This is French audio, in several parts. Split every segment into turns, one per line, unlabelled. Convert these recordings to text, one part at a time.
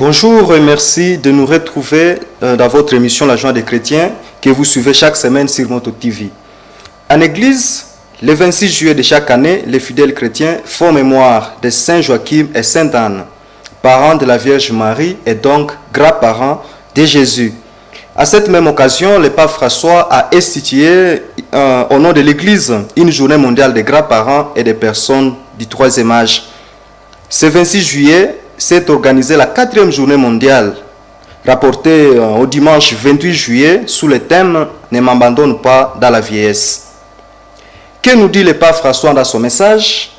Bonjour et merci de nous retrouver dans votre émission La Joie des chrétiens que vous suivez chaque semaine sur Moto TV. En église, le 26 juillet de chaque année, les fidèles chrétiens font mémoire de Saint Joachim et Sainte Anne, parents de la Vierge Marie et donc grands-parents de Jésus. À cette même occasion, le pape François a institué au nom de l'Église une journée mondiale des grands-parents et des personnes du troisième âge. Ce 26 juillet s'est organisée la 4e journée mondiale, rapportée au dimanche 28 juillet sous le thème « Ne m'abandonne pas dans la vieillesse ». Que nous dit le pape François dans son message?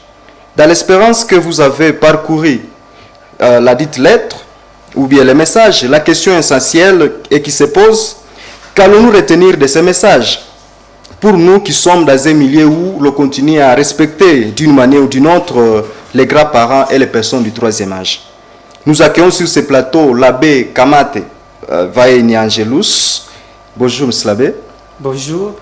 Dans l'espérance que vous avez parcouru la dite lettre, ou bien le message, la question essentielle et qui se pose, qu'allons-nous retenir de ce message? Pour nous qui sommes dans un milieu où l'on continue à respecter d'une manière ou d'une autre les grands-parents et les personnes du troisième âge. Nous accueillons sur ce plateau l'abbé Kamate Vaeni Angelus. Bonjour, monsieur l'abbé.
Bonjour.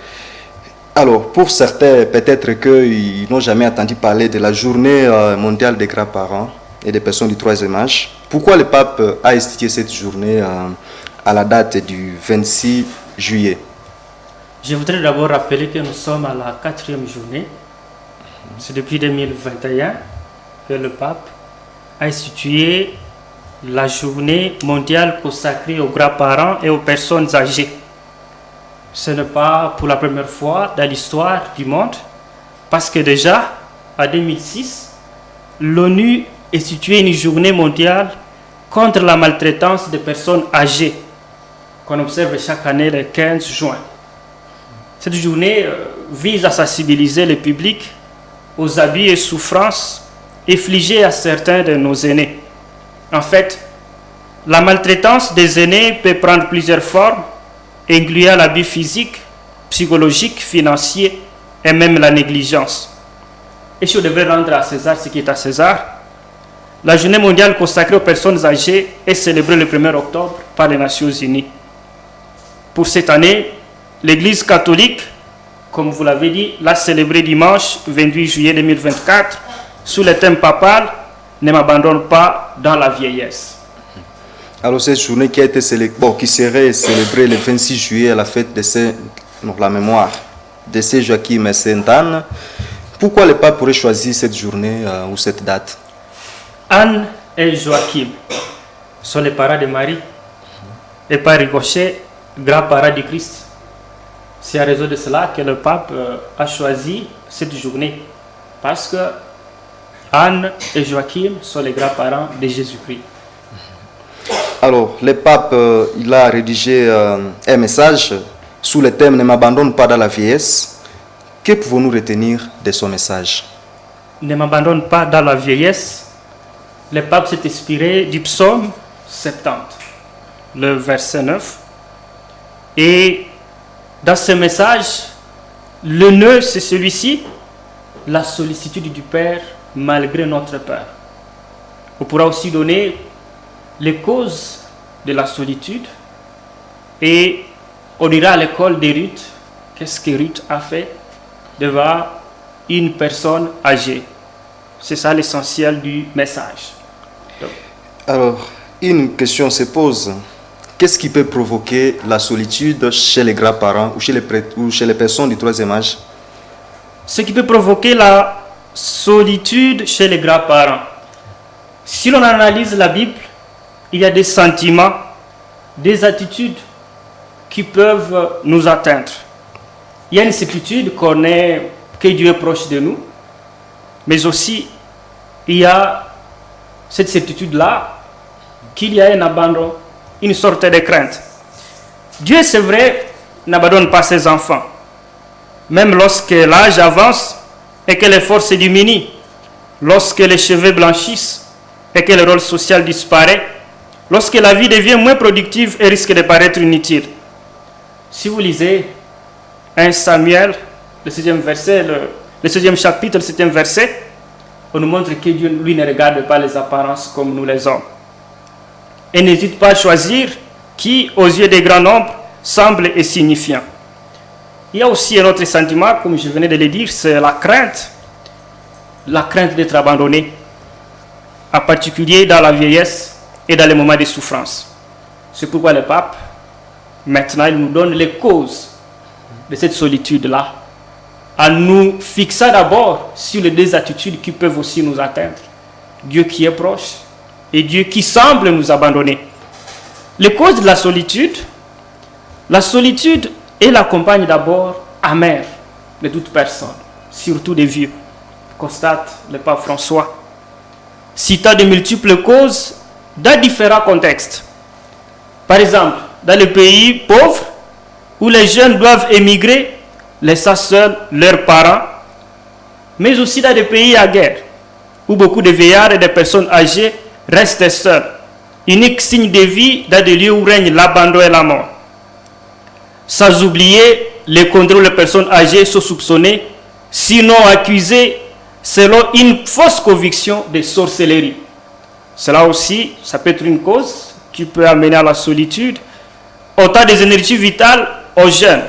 Alors, pour certains, peut-être qu'ils n'ont jamais entendu parler de la journée mondiale des grands-parents et des personnes du troisième âge. Pourquoi le pape a institué cette journée à la date du 26 juillet?
Je voudrais d'abord rappeler que nous sommes à la 4e journée. C'est depuis 2021 que le pape a institué la journée mondiale consacrée aux grands-parents et aux personnes âgées. Ce n'est pas pour la première fois dans l'histoire du monde, parce que déjà, en 2006, l'ONU institué une journée mondiale contre la maltraitance des personnes âgées, qu'on observe chaque année le 15 juin. Cette journée vise à sensibiliser le public aux abus et souffrances infligés à certains de nos aînés. En fait, la maltraitance des aînés peut prendre plusieurs formes, incluant l'abus physique, psychologique, financier et même la négligence. Et si on devrait rendre à César ce qui est à César, la journée mondiale consacrée aux personnes âgées est célébrée le 1er octobre par les Nations Unies. Pour cette année, l'Église catholique, comme vous l'avez dit, l'a célébrée dimanche 28 juillet 2024 sous le thème papal « Ne m'abandonne pas dans la vieillesse ».
Alors cette journée qui serait célébrée le 26 juillet à la fête de la mémoire de Saint Joachim et Sainte Anne, pourquoi le pape pourrait choisir cette journée ou cette date?
Anne et Joachim sont les parents de Marie et par ricochet, grands-parents du Christ. C'est à raison de cela que le pape a choisi cette journée, parce que Anne et Joachim sont les grands-parents de Jésus-Christ.
Alors, le pape il a rédigé un message sous le thème « Ne m'abandonne pas dans la vieillesse ». Que pouvons-nous retenir de son message?
Ne m'abandonne pas dans la vieillesse. Le pape s'est inspiré du psaume 70, le verset 9. Et dans ce message, le nœud, c'est celui-ci, la sollicitude du Père malgré notre peur. On pourra aussi donner les causes de la solitude et on ira à l'école de Ruth. Qu'est-ce que Ruth a fait devant une personne âgée? C'est ça l'essentiel du message.
Alors, une question se pose. Qu'est-ce qui peut provoquer la solitude chez les grands-parents ou chez les personnes du troisième âge?
Ce qui peut provoquer la solitude chez les grands-parents. Si l'on analyse la Bible, il y a des sentiments, des attitudes qui peuvent nous atteindre. Il y a une certitude que Dieu est proche de nous, mais aussi il y a cette certitude-là qu'il y a un abandon, une sorte de crainte. Dieu, c'est vrai, n'abandonne pas ses enfants. Même lorsque l'âge avance et que les forces diminuent, lorsque les cheveux blanchissent et que le rôle social disparaît, lorsque la vie devient moins productive et risque de paraître inutile. Si vous lisez 1 Samuel, le 6e verset, le 6e chapitre, le 7e verset, on nous montre que Dieu, lui, ne regarde pas les apparences comme nous les hommes. Et n'hésite pas à choisir qui, aux yeux des grands nombres, semble insignifiant. Il y a aussi un autre sentiment, comme je venais de le dire, c'est la crainte d'être abandonné, en particulier dans la vieillesse et dans les moments de souffrance. C'est pourquoi le pape, maintenant, il nous donne les causes de cette solitude-là, en nous fixant d'abord sur les deux attitudes qui peuvent aussi nous atteindre. Dieu qui est proche et Dieu qui semble nous abandonner. Les causes de la solitude est la compagne d'abord amère de toute personne, surtout des vieux, constate le pape François, citant de multiples causes dans différents contextes. Par exemple, dans les pays pauvres, où les jeunes doivent émigrer, laissant seuls leurs parents, mais aussi dans des pays à guerre, où beaucoup de vieillards et de personnes âgées restent seuls, unique signe de vie dans des lieux où règne l'abandon et la mort. Sans oublier les contrôles de personnes âgées sont soupçonnées, sinon accusées, selon une fausse conviction de sorcellerie. Cela aussi, ça peut être une cause qui peut amener à la solitude, autant des énergies vitales aux jeunes.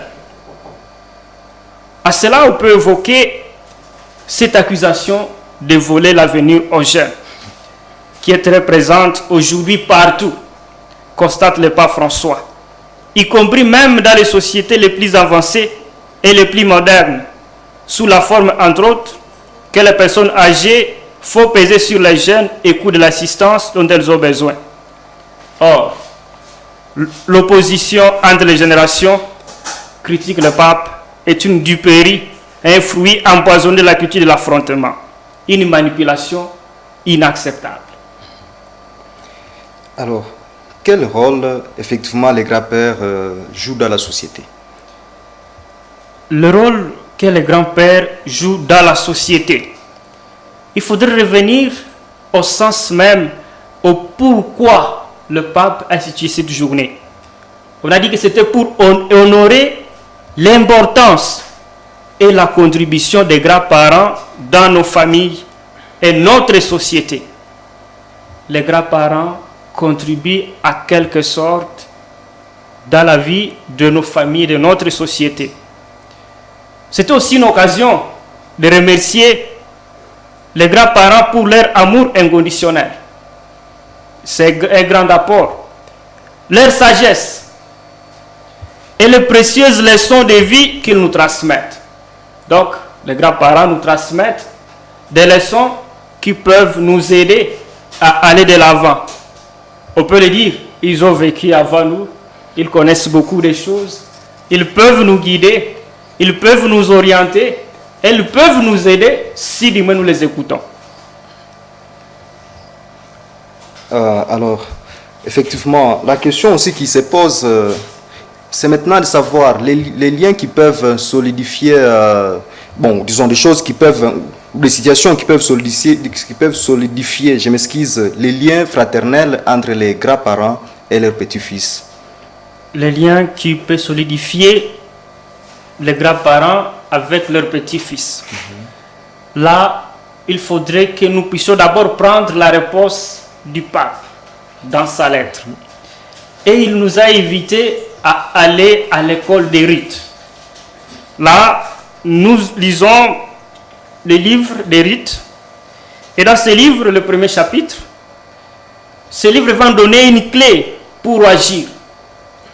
À cela, on peut évoquer cette accusation de voler l'avenir aux jeunes, qui est très présente aujourd'hui partout, constate le pape François, y compris même dans les sociétés les plus avancées et les plus modernes, sous la forme, entre autres, que les personnes âgées font peser sur les jeunes et coûtent de l'assistance dont elles ont besoin. Or, l'opposition entre les générations, critique le pape, est une duperie, un fruit empoisonné de la culture de l'affrontement, une manipulation inacceptable.
Alors, quel rôle, effectivement, les grands-pères jouent dans la société?
Le rôle que les grands-pères jouent dans la société. Il faudrait revenir au sens même, au pourquoi le pape a institué cette journée. On a dit que c'était pour honorer l'importance et la contribution des grands-parents dans nos familles et notre société. Les grands-parents contribuent à quelque sorte dans la vie de nos familles, de notre société. C'est aussi une occasion de remercier les grands-parents pour leur amour inconditionnel. C'est un grand apport. Leur sagesse et les précieuses leçons de vie qu'ils nous transmettent. Donc, les grands-parents nous transmettent des leçons qui peuvent nous aider à aller de l'avant. On peut le dire, ils ont vécu avant nous, ils connaissent beaucoup de choses, ils peuvent nous guider, ils peuvent nous orienter, et ils peuvent nous aider si du moins nous les écoutons.
Alors, effectivement, la question aussi qui se pose, c'est maintenant de savoir les liens qui peuvent solidifier, disons des choses qui peuvent, des situations qui peuvent solidifier, je m'excuse, les liens fraternels entre les grands-parents et leurs petits-fils.
Les liens qui peuvent solidifier les grands-parents avec leurs petits-fils. Là, il faudrait que nous puissions d'abord prendre la réponse du pape dans sa lettre. Et il nous a invités à aller à l'école des rites. Là, nous lisons les livres des rites. Et dans ce livre, le premier chapitre, ce livre va nous donner une clé pour agir,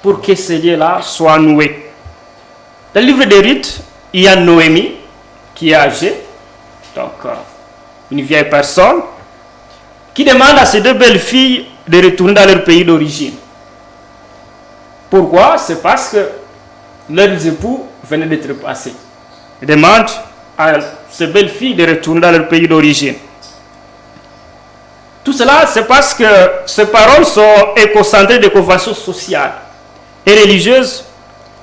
pour que ces liens-là soient noués. Dans le livre des rites, il y a Noémie, qui est âgée, donc une vieille personne, qui demande à ses deux belles filles de retourner dans leur pays d'origine. Pourquoi? C'est parce que leurs époux venaient d'être passés. Ils demandent à ces belles filles de retourner dans leur pays d'origine. Tout cela, c'est parce que ces paroles sont écocentrées de conventions sociales et religieuses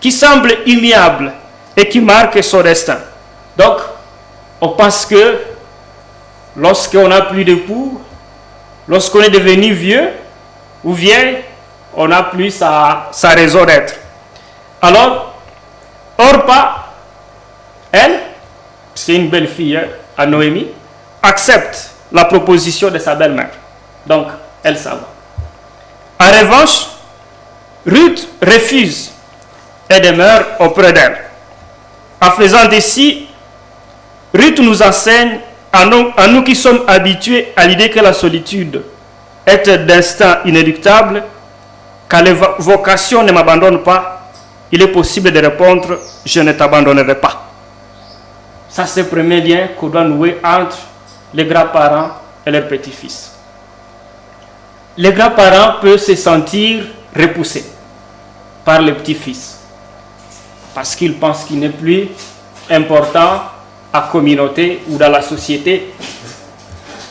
qui semblent immuables et qui marquent son destin. Donc, on pense que lorsqu'on n'a plus d'époux, lorsqu'on est devenu vieux ou vieille, on n'a plus sa raison d'être. Alors, Orpa, elle, c'est une belle fille, à Noémie, accepte la proposition de sa belle-mère. Donc, elle s'en va. En revanche, Ruth refuse et demeure auprès d'elle. En faisant ainsi, Ruth nous enseigne, à nous qui sommes habitués à l'idée que la solitude est d'instinct inéluctable, quand les vocations ne m'abandonnent pas, il est possible de répondre « je ne t'abandonnerai pas ». Ça, c'est le premier lien qu'on doit nouer entre les grands-parents et leurs petits-fils. Les grands-parents peuvent se sentir repoussés par les petits-fils parce qu'ils pensent qu'il n'est plus important à la communauté ou dans la société.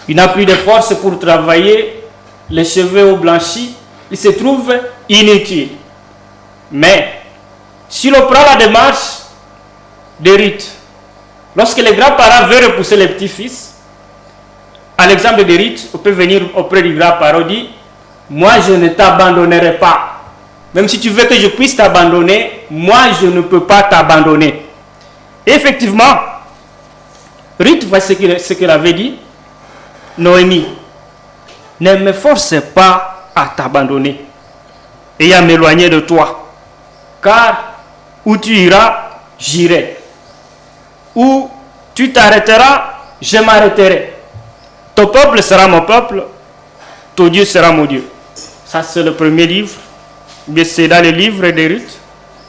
Il n'a plus de force pour travailler, les cheveux au blanchi, il se trouve inutile. Mais si l'on prend la démarche de Ruth, lorsque les grands-parents veulent repousser les petits-fils, à l'exemple de Ruth, on peut venir auprès du grand-parent et dire « Moi, je ne t'abandonnerai pas. Même si tu veux que je puisse t'abandonner, moi, je ne peux pas t'abandonner. » Et effectivement, Ruth, voici ce qu'elle avait dit. Noémie, ne me force pas à t'abandonner et à m'éloigner de toi, car où tu iras, j'irai. Où tu t'arrêteras, je m'arrêterai. Ton peuple sera mon peuple, ton Dieu sera mon Dieu. Ça, c'est le premier livre. C'est dans le livre de Ruth,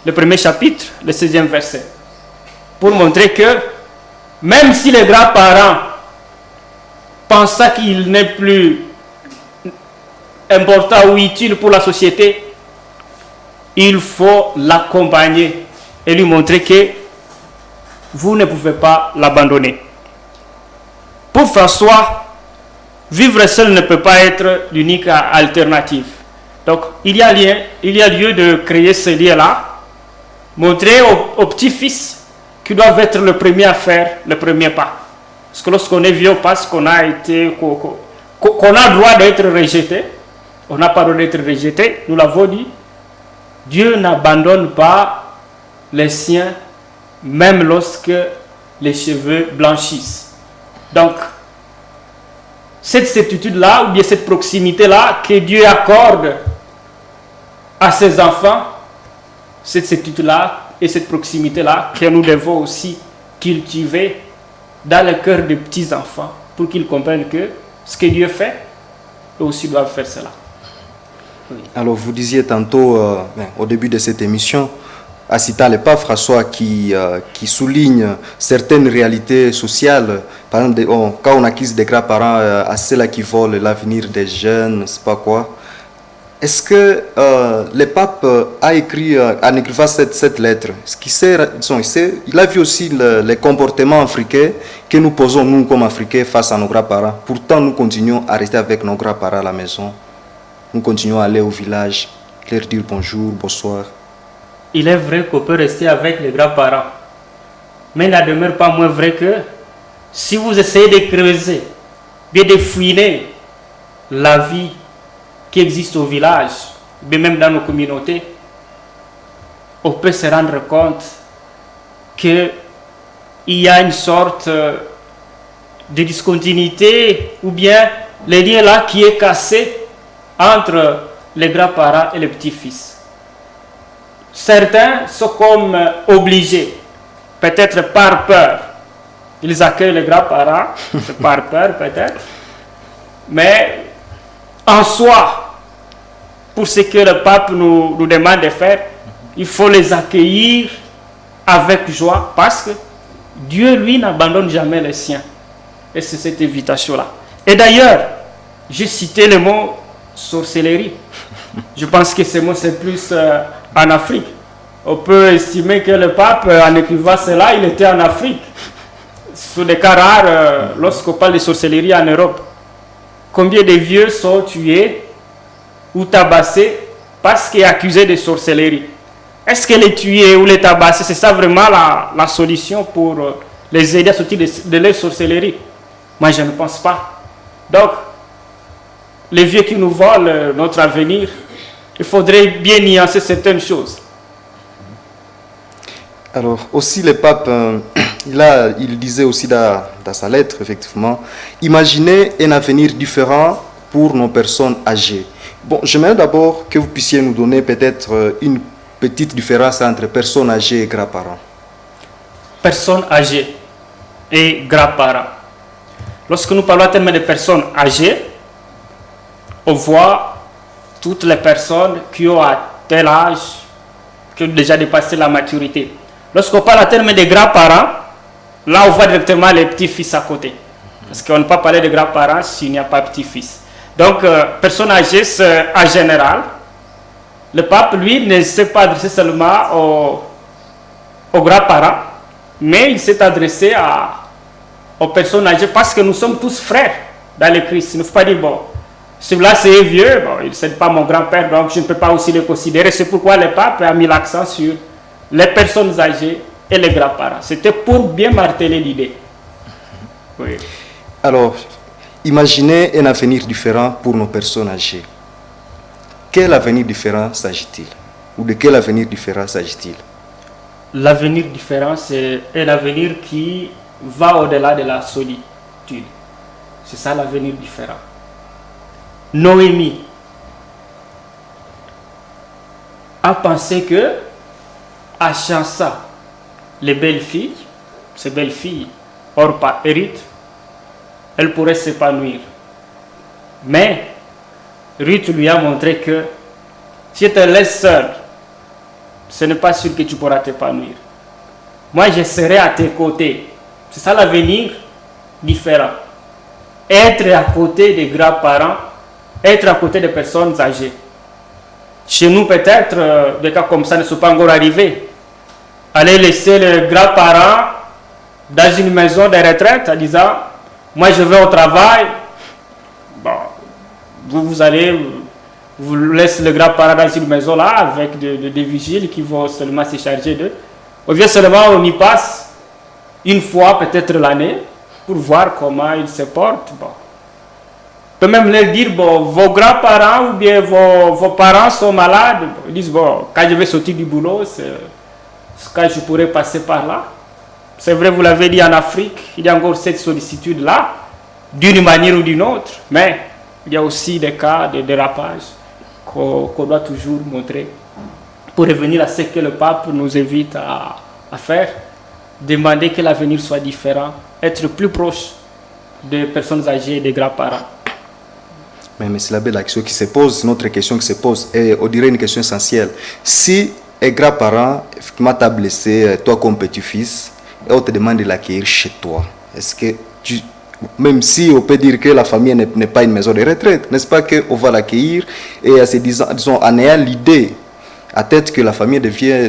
le premier chapitre, le 16e verset. Pour montrer que même si les grands-parents pensaient qu'il n'est plus important ou utile pour la société, il faut l'accompagner et lui montrer que vous ne pouvez pas l'abandonner. Pour François, vivre seul ne peut pas être l'unique alternative. Donc, il y a lieu de créer ce lien-là, montrer aux petits-fils qu'ils doivent être le premier à faire le premier pas. Parce que lorsqu'on est vieux, parce qu'on a le droit d'être rejeté, on n'a pas le droit d'être rejeté, nous l'avons dit, Dieu n'abandonne pas les siens, même lorsque les cheveux blanchissent. Donc, cette certitude-là, ou bien cette proximité-là que Dieu accorde à ses enfants, cette certitude-là et cette proximité-là que nous devons aussi cultiver dans le cœur des petits-enfants pour qu'ils comprennent que ce que Dieu fait, eux aussi doivent faire cela.
Oui. Alors, vous disiez tantôt, au début de cette émission, à citant le pape François qui souligne certaines réalités sociales. Par exemple, quand on accuse des grands-parents à ceux-là qui volent l'avenir des jeunes, je sais pas quoi. Est-ce que le pape a écrit, en écrivant cette lettre, il a vu aussi les comportements africains que nous posons, nous, comme Africains, face à nos grands-parents. Pourtant, nous continuons à rester avec nos grands-parents à la maison. Nous continuons à aller au village, leur dire bonjour, bonsoir.
Il est vrai qu'on peut rester avec les grands-parents. Mais il n'en demeure pas moins vrai que si vous essayez de creuser, bien de fouiner la vie qui existe au village, bien même dans nos communautés, on peut se rendre compte qu'il y a une sorte de discontinuité ou bien le lien là qui est cassé entre les grands-parents et les petits-fils. Certains sont comme obligés, peut-être par peur. Ils accueillent les grands-parents, c'est par peur peut-être. Mais en soi, pour ce que le pape nous demande de faire, il faut les accueillir avec joie parce que Dieu, lui, n'abandonne jamais les siens. Et c'est cette invitation-là. Et d'ailleurs, j'ai cité le mot sorcellerie. Je pense que ce mot, c'est plus en Afrique. On peut estimer que le pape, en écrivant cela, il était en Afrique. Sur des cas rares, lorsqu'on parle de sorcellerie en Europe. Combien de vieux sont tués ou tabassés parce qu'ils sont accusés de sorcellerie? Est-ce que les tuer ou les tabasser, c'est ça vraiment la solution pour les aider à sortir de leur sorcellerie? Moi, je ne pense pas. Donc, les vieux qui nous volent notre avenir, il faudrait bien nuancer certaines choses.
Alors, aussi, le pape, il disait aussi dans sa lettre, effectivement, imaginez un avenir différent pour nos personnes âgées. Bon, j'aimerais d'abord que vous puissiez nous donner peut-être une petite différence entre personnes âgées et grands-parents.
Personnes âgées et grands-parents. Lorsque nous parlons tellement de personnes âgées, on voit toutes les personnes qui ont à tel âge, qui ont déjà dépassé la maturité. Lorsqu'on parle en termes des grands-parents, là on voit directement les petits-fils à côté. Parce qu'on ne peut pas parler de grands-parents s'il n'y a pas petit-fils. Donc, personnes âgées, en général, le pape, lui, ne s'est pas adressé seulement aux grands-parents, mais il s'est adressé aux personnes âgées parce que nous sommes tous frères dans le Christ. Il ne faut pas dire, bon, celui-là c'est vieux, bon, il n'est pas mon grand-père, donc je ne peux pas aussi le considérer. C'est pourquoi le pape a mis l'accent sur les personnes âgées et les grands-parents. C'était pour bien marteler l'idée. Oui.
Alors, imaginez un avenir différent pour nos personnes âgées. Quel avenir différent s'agit-il? Ou de quel avenir différent s'agit-il?
L'avenir différent, c'est un avenir qui va au-delà de la solitude. C'est ça l'avenir différent. Noémie a pensé que, à chansa les belles filles, ces belles filles, Orpa et Ruth, elles pourraient s'épanouir. Mais Ruth lui a montré que si tu te laisses seul, ce n'est pas sûr que tu pourras t'épanouir. Moi, je serai à tes côtés. C'est ça l'avenir différent. Être à côté des grands-parents, être à côté des personnes âgées. Chez nous, peut-être, des cas comme ça ne sont pas encore arrivés. Aller laisser les grands-parents dans une maison de retraite en disant « Moi, je vais au travail. » Bon, vous allez, vous laissez les grands-parents dans une maison là avec des vigiles qui vont seulement se charger d'eux. Ou bien seulement on y passe une fois peut-être l'année pour voir comment ils se portent. Bon. On peut même leur dire, bon, vos grands-parents ou bien vos parents sont malades. Bon, ils disent, bon, quand je vais sortir du boulot, quand je pourrais passer par là. C'est vrai, vous l'avez dit, en Afrique, il y a encore cette sollicitude-là, d'une manière ou d'une autre, mais il y a aussi des cas de dérapage qu'on doit toujours montrer pour revenir à ce que le pape nous invite à faire, demander que l'avenir soit différent, être plus proche des personnes âgées et des grands-parents.
Mais c'est la belle question qui se pose, notre question qui se pose, et on dirait une question essentielle. Si un grand-parent, effectivement, t'a blessé, toi comme petit-fils, et on te demande de l'accueillir chez toi, est-ce que même si on peut dire que la famille n'est pas une maison de retraite, n'est-ce pas qu'on va l'accueillir et disons, en ayant l'idée à tête que la famille devient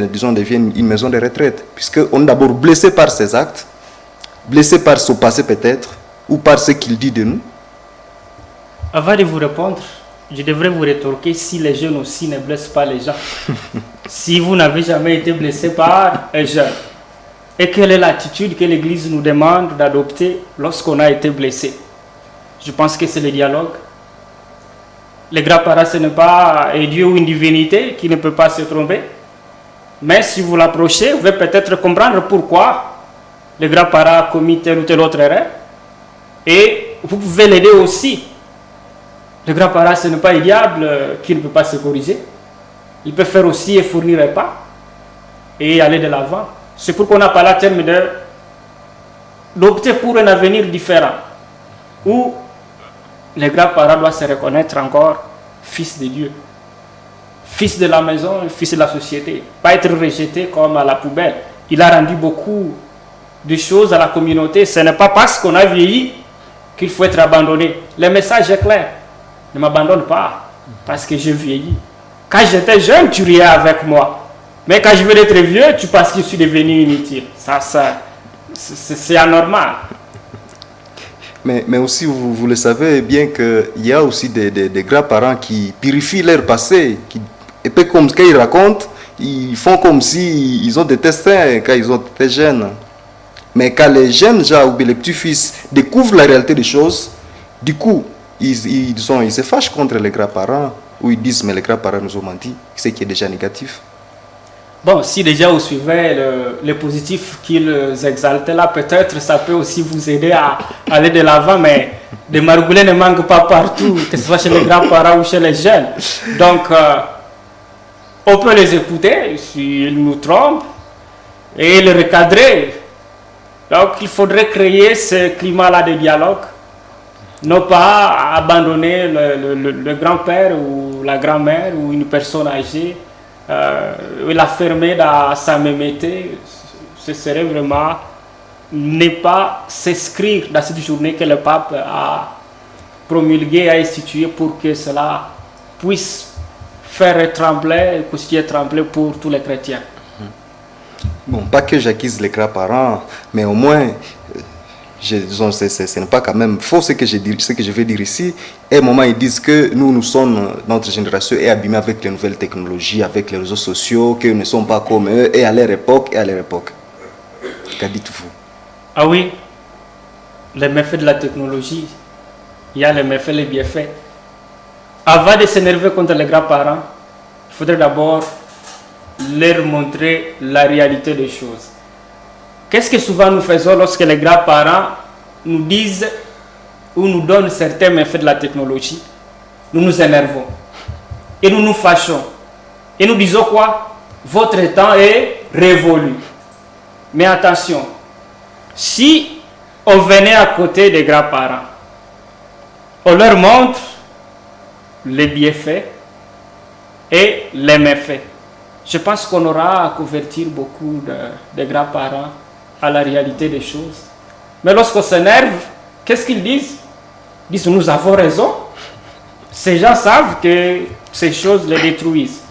une maison de retraite, puisqu'on est d'abord blessé par ses actes, blessé par son passé peut-être, ou par ce qu'il dit de nous.
Avant de vous répondre, je devrais vous rétorquer si les jeunes aussi ne blessent pas les gens. Si vous n'avez jamais été blessé par un jeune, et quelle est l'attitude que l'Église nous demande d'adopter lorsqu'on a été blessé? Je pense que c'est le dialogue. Les grands-parents, ce n'est pas un Dieu ou une divinité qui ne peut pas se tromper. Mais si vous l'approchez, vous pouvez peut-être comprendre pourquoi le grand-parent a commis telle ou telle autre erreur. Et vous pouvez l'aider aussi. Le grand-parent, ce n'est pas un diable qui ne peut pas se corriger. Il peut faire aussi et fournir un pas et aller de l'avant. C'est pourquoi on a parlé à terme d'opter pour un avenir différent, où les grands-parents doivent se reconnaître encore fils de Dieu, fils de la maison, fils de la société, pas être rejeté comme à la poubelle. Il a rendu beaucoup de choses à la communauté. Ce n'est pas parce qu'on a vieilli qu'il faut être abandonné. Le message est clair. Ne m'abandonne pas parce que j'ai vieilli. Quand j'étais jeune, tu riais avec moi. Mais quand je veux être vieux, tu penses que je suis devenu inutile. Ça c'est anormal.
Mais aussi, vous le savez bien qu'il y a aussi des grands-parents qui purifient leur passé. Et puis, comme quand ils racontent, ils font comme si ils ont des destins quand ils ont été jeunes. Mais quand les jeunes gens ou bien les petits-fils découvrent la réalité des choses, du coup, ils se fâchent contre les grands-parents, ou ils disent, mais les grands-parents nous ont menti, ce qui est déjà négatif.
Bon, si déjà vous suivez le positif qu'ils exaltaient là, peut-être ça peut aussi vous aider à aller de l'avant, mais des margoulets ne manquent pas partout, que ce soit chez les grands-parents ou chez les jeunes. Donc, on peut les écouter s'ils nous trompent et les recadrer. Donc, il faudrait créer ce climat-là de dialogue Non pas abandonner le grand-père ou la grand-mère ou une personne âgée, la fermer dans sa mémété. Ce serait vraiment ne pas s'inscrire dans cette journée que le pape a promulguée, a instituée pour que cela puisse faire trembler, constituer trembler pour tous les chrétiens.
Bon, pas que j'accuse les grands-parents, mais au moins, ce n'est pas quand même faux ce que je vais dire ici. Et à un moment, ils disent que notre génération est abîmée avec les nouvelles technologies, avec les réseaux sociaux, qu'ils ne sont pas comme eux, et à leur époque. Qu'en dites-vous?
Ah oui, les méfaits de la technologie, il y a les méfaits, les bienfaits. Avant de s'énerver contre les grands-parents, il faudrait d'abord leur montrer la réalité des choses. Qu'est-ce que souvent nous faisons lorsque les grands-parents nous disent ou nous donnent certains méfaits de la technologie? Nous nous énervons et nous nous fâchons. Et nous disons quoi? Votre temps est révolu. Mais attention, si on venait à côté des grands-parents, on leur montre les bienfaits et les méfaits. Je pense qu'on aura à convertir beaucoup de grands-parents à la réalité des choses. Mais lorsqu'on s'énerve, qu'est-ce qu'ils disent? Ils disent nous avons raison. Ces gens savent que ces choses les détruisent.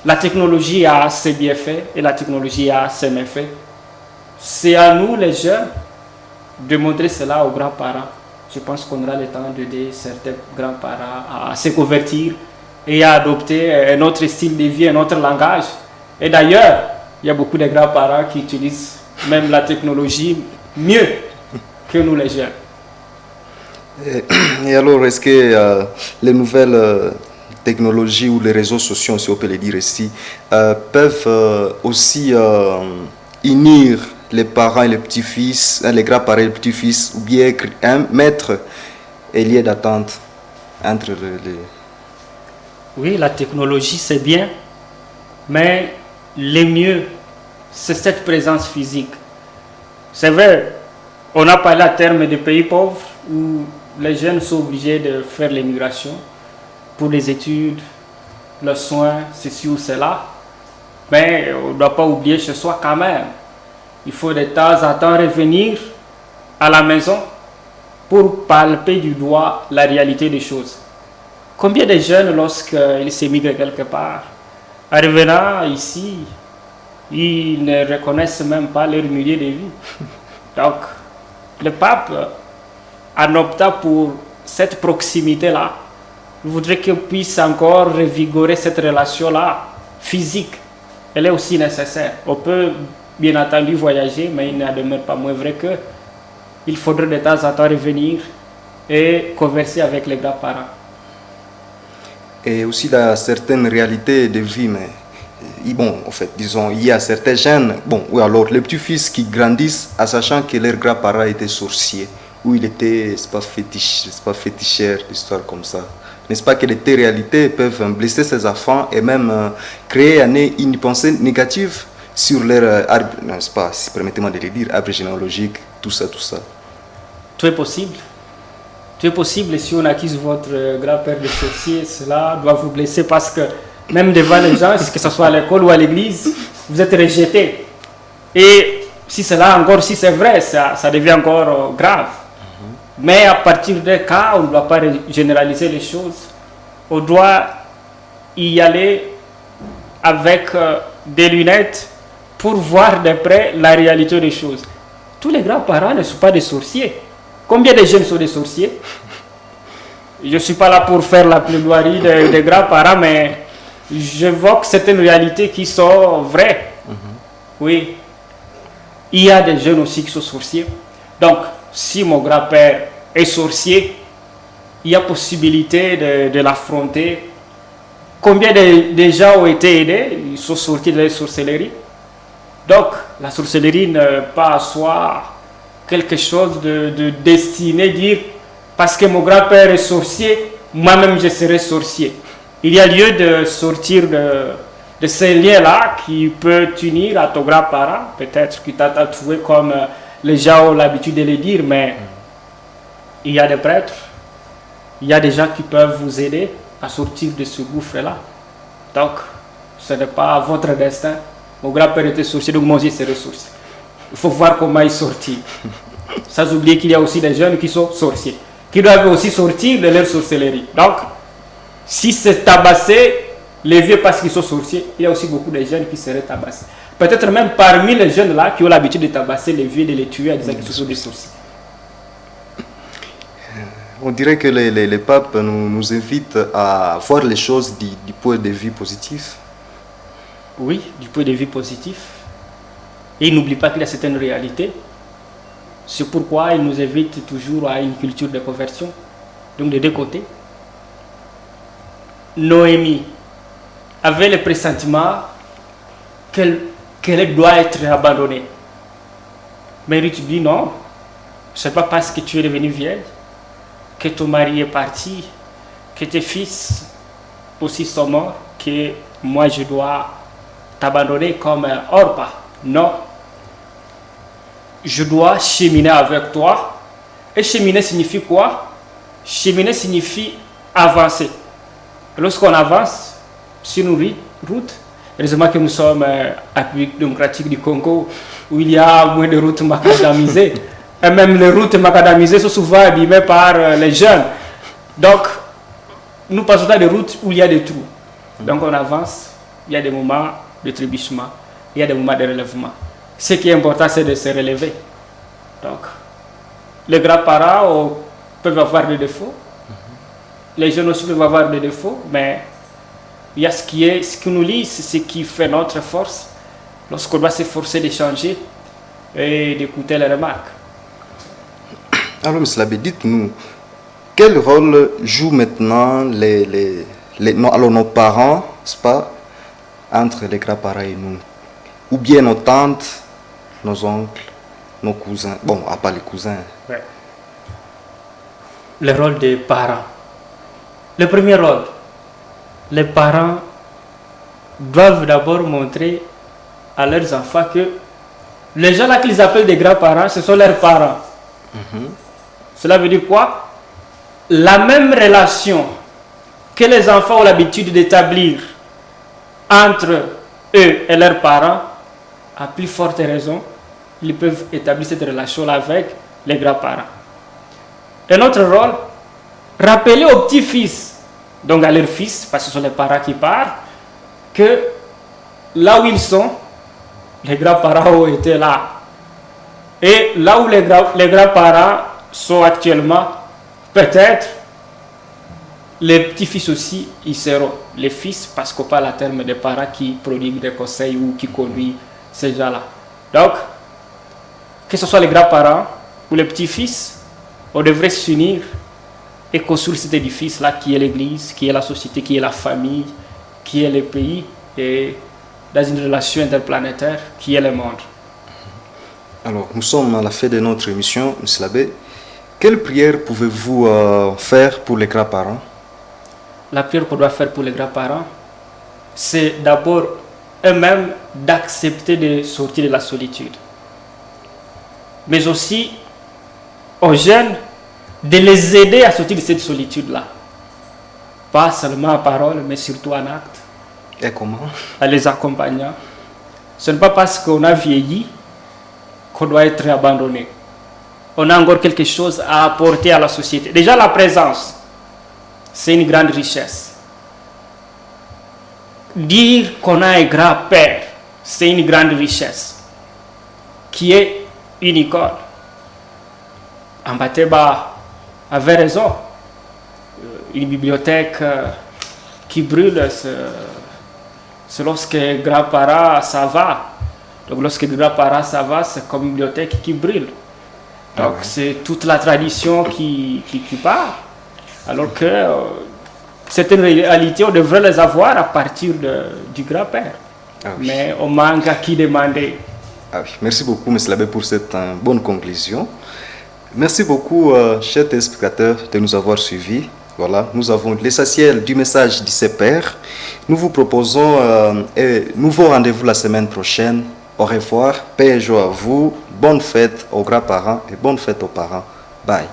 La technologie a ses bienfaits et la technologie a ses méfaits. C'est à nous les jeunes de montrer cela aux grands-parents. Je pense qu'on aura le temps d'aider certains grands-parents à se convertir et à adopter un autre style de vie, un autre langage. Et d'ailleurs, il y a beaucoup de grands-parents qui utilisent même la technologie mieux que nous les jeunes.
Et alors, est-ce que les nouvelles technologies ou les réseaux sociaux, si on peut le dire ici, peuvent aussi unir les parents et les petits-fils, les grands-parents et les petits-fils, ou bien mettre un lien d'attente entre les...
Oui, la technologie c'est bien, mais le mieux, c'est cette présence physique. C'est vrai, on a parlé à terme de pays pauvres où les jeunes sont obligés de faire l'immigration pour les études, le soin, ceci ou cela. Mais on ne doit pas oublier chez soi quand même. Il faut de temps en temps revenir à la maison pour palper du doigt la réalité des choses. Combien de jeunes, lorsqu'ils s'émigrent quelque part, en revenant ici, ils ne reconnaissent même pas leur milieu de vie. Donc, le pape, en optant pour cette proximité-là, voudrait qu'on puisse encore revigorer cette relation-là physique. Elle est aussi nécessaire. On peut bien entendu voyager, mais il n'en demeure pas moins vrai que il faudrait de temps en temps revenir et converser avec les grands-parents.
Et aussi dans certaines réalités de vie, mais bon, en fait, disons, il y a certains jeunes, bon, ou alors les petits-fils qui grandissent en sachant que leurs grands-parents étaient sorciers, ou il était, c'est pas féticheur, d'histoire comme ça. N'est-ce pas que les réalités peuvent blesser ces enfants et même créer une pensée négative sur leur arbre, n'est-ce pas, si permettez-moi de le dire, arbre généalogique, tout ça, tout ça.
Tout est possible. Tout est possible. Si on accuse votre grand-père de sorcier, cela doit vous blesser parce que même devant les gens, que ce soit à l'école ou à l'église, vous êtes rejeté. Et si cela encore, si c'est vrai, ça devient encore grave. Mais à partir de cas, on ne doit pas généraliser les choses. On doit y aller avec des lunettes pour voir de près la réalité des choses. Tous les grands-parents ne sont pas des sorciers. Combien de jeunes sont des sorciers? Je ne suis pas là pour faire la plaidoirie des grands-parents, mais j'évoque certaines réalités qui sont vraies. Oui. Il y a des jeunes aussi qui sont sorciers. Donc, si mon grand-père est sorcier, il y a possibilité de l'affronter. Combien de gens ont été aidés? Ils sont sortis de la sorcellerie. Donc, la sorcellerie n'est pas à soi quelque chose de destiné, dire parce que mon grand-père est sorcier, moi-même je serai sorcier. Il y a lieu de sortir de ces liens-là qui peuvent unir à ton grand-parent, peut-être qui t'a tatoué comme les gens ont l'habitude de le dire, mais il y a des prêtres, il y a des gens qui peuvent vous aider à sortir de ce gouffre-là. Donc, ce n'est pas votre destin. Mon grand-père était sorcier, donc moi aussi c'est ressources. Il faut voir comment il sortit. Sans oublier qu'il y a aussi des jeunes qui sont sorciers, qui doivent aussi sortir de leur sorcellerie. Donc, si c'est tabassé, les vieux parce qu'ils sont sorciers, il y a aussi beaucoup de jeunes qui seraient tabassés. Peut-être même parmi les jeunes là qui ont l'habitude de tabasser les vieux, de les tuer à disant qu'ils sont des sorciers.
On dirait que les papes nous invitent à voir les choses du point de vue positif.
Oui, du point de vue positif. Et ils n'oublient pas qu'il y a certaines réalités. C'est pourquoi ils nous invitent toujours à une culture de conversion. Donc des deux côtés. Noémie avait le pressentiment qu'elle doit être abandonnée. Mais Ruth dit non, ce n'est pas parce que tu es devenue vieille, que ton mari est parti, que tes fils aussi sont morts, que moi je dois t'abandonner comme Orpa. Non. Je dois cheminer avec toi. Et cheminer signifie quoi? Cheminer signifie avancer. Lorsqu'on avance sur une route, heureusement que nous sommes à République démocratique du Congo, où il y a moins de routes macadamisées. Et même les routes macadamisées sont souvent abîmées par les jeunes. Donc, nous passons dans des routes où il y a des trous. Donc, on avance, il y a des moments de trébuchement, il y a des moments de relèvement. Ce qui est important, c'est de se relever. Donc, les grands-parents peuvent avoir des défauts. Les jeunes aussi peuvent avoir des défauts, mais il y a ce qui nous lie, c'est ce qui fait notre force lorsqu'on doit s'efforcer d'échanger et d'écouter les remarques.
Alors, M. Labé, dites-nous, quel rôle jouent maintenant nos parents, n'est-ce pas, entre les grands-parents et nous? Ou bien nos tantes, nos oncles, nos cousins, bon, à part les cousins.
Ouais. Le rôle des parents. Le premier rôle, les parents doivent d'abord montrer à leurs enfants que les gens là qu'ils appellent des grands-parents, ce sont leurs parents. Cela veut dire quoi? La même relation que les enfants ont l'habitude d'établir entre eux et leurs parents, à plus forte raison, ils peuvent établir cette relation-là avec les grands-parents. Et notre rôle, rappeler aux petits-fils, donc à leurs fils, parce que ce sont les parents qui parlent, que là où ils sont, les grands-parents ont été là. Et là où les grands-parents sont actuellement, peut-être, les petits-fils aussi, ils seront. Les fils, parce qu'on parle à terme des parents qui prodiguent des conseils ou qui conduisent ces gens-là. Donc, que ce soit les grands-parents ou les petits-fils, on devrait s'unir et construire cet édifice-là qui est l'Église, qui est la société, qui est la famille, qui est le pays, et dans une relation interplanétaire qui est le monde.
Alors, nous sommes à la fin de notre émission, M. Labé. Quelle prière pouvez-vous faire pour les grands-parents?
La prière qu'on doit faire pour les grands-parents, c'est d'abord eux-mêmes d'accepter de sortir de la solitude. Mais aussi aux jeunes de les aider à sortir de cette solitude-là. Pas seulement en parole, mais surtout en acte.
Et comment?
En les accompagnant. Ce n'est pas parce qu'on a vieilli qu'on doit être abandonné. On a encore quelque chose à apporter à la société. Déjà la présence, c'est une grande richesse. Dire qu'on a un grand-père, c'est une grande richesse qui est une école. Ambateba avait raison. Une bibliothèque qui brûle, c'est lorsque grands-parents ça va. Donc lorsque grands-parents ça va, c'est comme une bibliothèque qui brûle. Donc c'est toute la tradition qui part. Alors que certaines réalités, on devrait les avoir à partir du grand-père. Mais on manque à qui demander.
Oui. Merci beaucoup, M. Labé, pour cette bonne conclusion. Merci beaucoup, chers téléspectateurs, de nous avoir suivis. Voilà, nous avons l'essentiel du message du Saint-Père. Nous vous proposons un nouveau rendez-vous la semaine prochaine. Au revoir, paix et joie à vous. Bonne fête aux grands-parents et bonne fête aux parents. Bye.